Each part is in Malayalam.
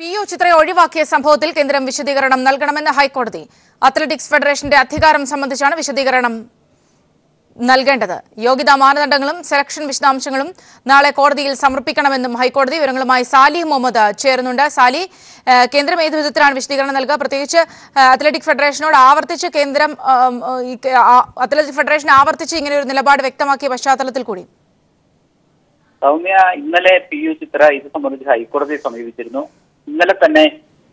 PU ചിത്രയെ ഒഴിവാക്കിയ സംഭവത്തിൽ കേന്ദ്രം വിശദീകരണം നൽകണമെന്ന് ഹൈക്കോടതി. അത്ലറ്റിക്സ് ഫെഡറേഷന്റെ അധികാരം സംബന്ധിച്ചാണ് വിശദീകരണം നൽകേണ്ടത്. യോഗ്യതാ മാനദണ്ഡങ്ങളും സെലക്ഷൻ വിശദാംശങ്ങളും നാളെ കോടതിയിൽ സമർപ്പിക്കണമെന്നും ഹൈക്കോടതി. വിവരങ്ങളുമായി സാലി മുഹമ്മദ് ചേരുന്നുണ്ട്. സാലി, കേന്ദ്രം ഏത് വിധത്തിലാണ് വിശദീകരണം നൽകുക? പ്രത്യേകിച്ച് അത്ലറ്റിക് ഫെഡറേഷനോട് ആവർത്തിച്ച് അത്ലറ്റിക് ഫെഡറേഷൻ ആവർത്തിച്ച് ഇങ്ങനെ ഒരു നിലപാട് വ്യക്തമാക്കിയ പശ്ചാത്തലത്തിൽ കൂടി. സൗമ്യ, ഇന്നലെ PU ചിത്ര ഇത് സംബന്ധിച്ച് ഹൈക്കോടതിയെ സമീപിച്ചിരുന്നു. ഇന്നലെ തന്നെ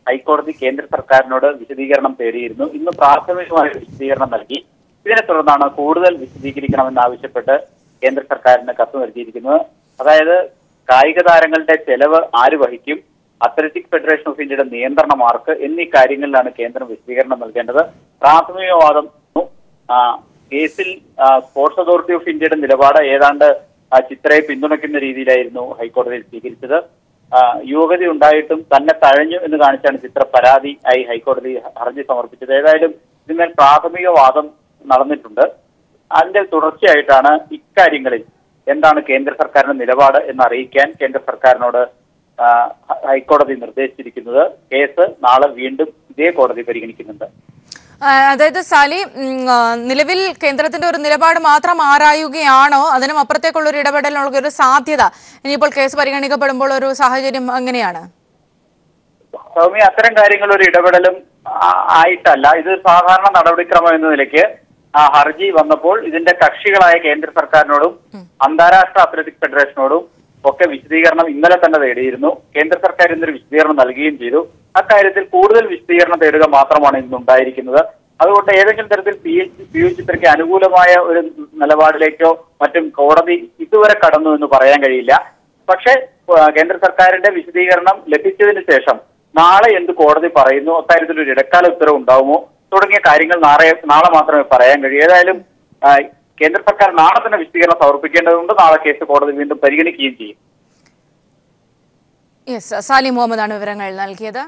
ഹൈക്കോടതി കേന്ദ്ര സർക്കാരിനോട് വിശദീകരണം തേടിയിരുന്നു. ഇന്ന് പ്രാഥമികമായ വിശദീകരണം നൽകി. ഇതിനെ തുടർന്നാണ് കൂടുതൽ വിശദീകരിക്കണമെന്നാവശ്യപ്പെട്ട് കേന്ദ്ര സർക്കാരിന് കത്ത് നൽകിയിരിക്കുന്നത്. അതായത് കായിക താരങ്ങളുടെ ചെലവ് ആര് വഹിക്കും, അത്ലറ്റിക് ഫെഡറേഷൻ ഓഫ് ഇന്ത്യയുടെ നിയന്ത്രണ മാർക്ക് എന്നീ കാര്യങ്ങളിലാണ് കേന്ദ്രം വിശദീകരണം നൽകേണ്ടത്. പ്രാഥമികവാദം കേസിൽ സ്പോർട്സ് അതോറിറ്റി ഓഫ് ഇന്ത്യയുടെ നിലപാട് ഏതാണ്ട് ചിത്രയെ പിന്തുണയ്ക്കുന്ന രീതിയിലായിരുന്നു ഹൈക്കോടതിയിൽ സ്വീകരിച്ചത്. യോഗ്യത ഉണ്ടായിട്ടും തന്നെ തഴഞ്ഞു എന്ന് കാണിച്ചാണ് ചിത്ര പരാതി ആയി ഹൈക്കോടതി ഹർജി സമർപ്പിച്ചത്. ഏതായാലും ഇതിന്മേൽ പ്രാഥമിക വാദം നടന്നിട്ടുണ്ട്. അതിന്റെ തുടർച്ചയായിട്ടാണ് ഇക്കാര്യങ്ങളിൽ എന്താണ് കേന്ദ്ര സർക്കാരിന്റെ നിലപാട് എന്ന് അറിയിക്കാൻ കേന്ദ്ര സർക്കാരിനോട് ഹൈക്കോടതി നിർദ്ദേശിച്ചിരിക്കുന്നത്. കേസ് നാളെ വീണ്ടും ഇതേ കോടതി പരിഗണിക്കുന്നുണ്ട്. അതായത് സാലി, നിലവിൽ കേന്ദ്രത്തിന്റെ ഒരു നിലപാട് മാത്രം ആരായുകയാണോ, അതിനും അപ്പുറത്തേക്കുള്ള ഒരു ഇടപെടലിനുള്ള ഒരു സാധ്യത ഇനിയിപ്പോൾ കേസ് പരിഗണിക്കപ്പെടുമ്പോൾ ഒരു സാഹചര്യം എങ്ങനെയാണ്? സൗമ്യ, അത്തരം കാര്യങ്ങൾ ഒരു ഇടപെടലും ആയിട്ടല്ല. ഇത് സാധാരണ നടപടിക്രമം എന്ന നിലയ്ക്ക് ഹർജി വന്നപ്പോൾ ഇതിന്റെ കക്ഷികളായ കേന്ദ്ര സർക്കാരിനോടും അന്താരാഷ്ട്ര അത്ലറ്റിക് ഫെഡറേഷനോടും ഒക്കെ വിശദീകരണം ഇന്നലെ തന്നെ തേടിയിരുന്നു. കേന്ദ്ര സർക്കാർ ഇന്നൊരു വിശദീകരണം നൽകുകയും ചെയ്തു. അക്കാര്യത്തിൽ കൂടുതൽ വിശദീകരണം തേടുക മാത്രമാണ് ഇന്നുണ്ടായിരിക്കുന്നത്. അതുകൊണ്ട് ഏതെങ്കിലും തരത്തിൽ PU ചിത്രയ്ക്ക് അനുകൂലമായ ഒരു നിലപാടിലേക്കോ മറ്റും കോടതി ഇതുവരെ കടന്നു എന്ന് പറയാൻ കഴിയില്ല. പക്ഷേ കേന്ദ്ര സർക്കാരിന്റെ വിശദീകരണം ലഭിച്ചതിന് ശേഷം നാളെ എന്ത് കോടതി പറയുന്നു, അക്കാര്യത്തിൽ ഒരു ഇടക്കാല ഉത്തരവ് ഉണ്ടാവുമോ തുടങ്ങിയ കാര്യങ്ങൾ നാളെ മാത്രമേ പറയാൻ കഴിയൂ. ഏതായാലും കേന്ദ്ര സർക്കാർ നാളെ തന്നെ വിശദീകരണം സമർപ്പിക്കേണ്ടതുണ്ട്. നാളെ കേസ് കോടതി വീണ്ടും പരിഗണിക്കുകയും ചെയ്യും. സാലി മുഹമ്മദാണ് വിവരങ്ങൾ നൽകിയത്.